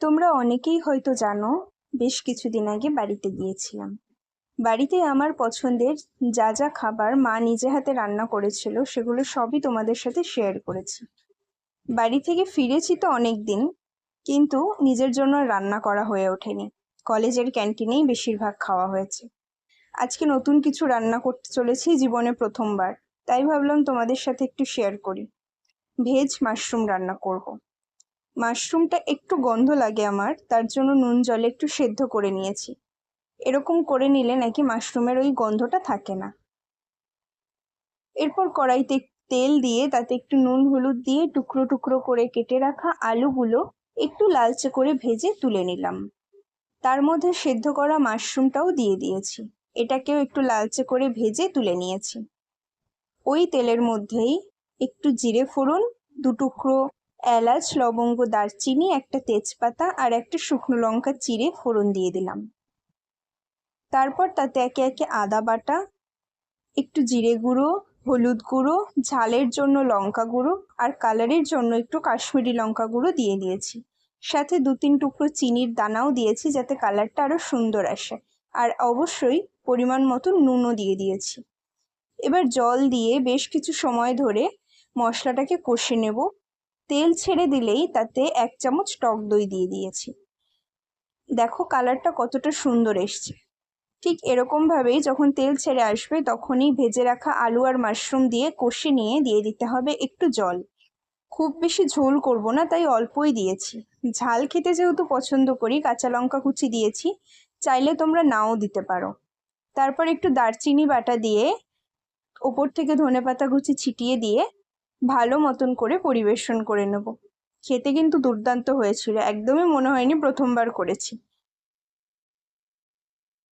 তোমরা অনেকেই হয়তো জানো, বেশ কিছুদিন আগে বাড়িতে গিয়েছিলাম। বাড়িতে আমার পছন্দের যা যা খাবার মা নিজে হাতে রান্না করেছিল সেগুলো সবই তোমাদের সাথে শেয়ার করেছি। বাড়ি থেকে ফিরেছি তো অনেক দিন, কিন্তু নিজের জন্য রান্না করা হয়ে ওঠেনি। কলেজের ক্যান্টিনেই বেশিরভাগ খাওয়া হয়েছে। আজকে নতুন কিছু রান্না করতে চলেছি, জীবনে প্রথমবার। তাই ভাবলাম তোমাদের সাথে একটু শেয়ার করি। ভেজ মাশরুম রান্না করব। মাশরুমটা একটু গন্ধ লাগে আমার, তার জন্য নুন জলে একটু সেদ্ধ করে নিয়েছি। এরকম করে নিলে নাকি মাশরুমের ওই গন্ধটা থাকে না। এরপর কড়াইতে তেল দিয়ে তাতে একটু নুন হলুদ দিয়ে টুকরো টুকরো করে কেটে রাখা আলুগুলো একটু লালচে করে ভেজে তুলে নিলাম। তার মধ্যে সেদ্ধ করা মাশরুমটাও দিয়ে দিয়েছি। এটাকেও একটু লালচে করে ভেজে তুলে নিয়েছি। ওই তেলের মধ্যেই একটু জিরে ফোড়ন, দু টুকরো এলাচ, লবঙ্গ, দারচিনি, একটা তেজপাতা আর একটা শুকনো লঙ্কা চিড়ে ফোড়ন দিয়ে দিলাম। তারপর তাতে একে একে আদা বাটা, একটু জিরে গুঁড়ো, হলুদ গুঁড়ো, ঝালের জন্য লঙ্কা গুঁড়ো আর কালারের জন্য একটু কাশ্মীরি লঙ্কা গুঁড়ো দিয়ে দিয়েছি। সাথে 2-3 টুকরো চিনির দানাও দিয়েছি যাতে কালারটা আরো সুন্দর আসে। আর অবশ্যই পরিমাণ মতো নুনও দিয়ে দিয়েছি। এবার জল দিয়ে বেশ কিছু সময় ধরে মশলাটাকে কষে নেব। তেল ছেড়ে দিলেই তাতে 1 চামচ টক দই দিয়ে দিয়েছি। দেখো কালারটা কতটা সুন্দর এসছে। ঠিক এরকম ভাবেই যখন তেল ছেড়ে আসবে তখনই ভেজে রাখা আলু আর মাশরুম দিয়ে কষে নিয়ে দিয়ে দিতে হবে একটু জল। খুব বেশি ঝোল করব না, তাই অল্পই দিয়েছি। ঝাল খেতে যেহেতু পছন্দ করি, কাঁচা লঙ্কা কুচি দিয়েছি, চাইলে তোমরা নাও দিতে পারো। তারপর একটু দারচিনি বাটা দিয়ে ওপর থেকে ধনেপাতা কুচি ছিটিয়ে দিয়ে ভালো মতন করে পরিবেশন করে নেব। খেতে কিন্তু দুর্দান্ত হয়েছিল, একদমই মনে হয়নি প্রথমবার করেছি।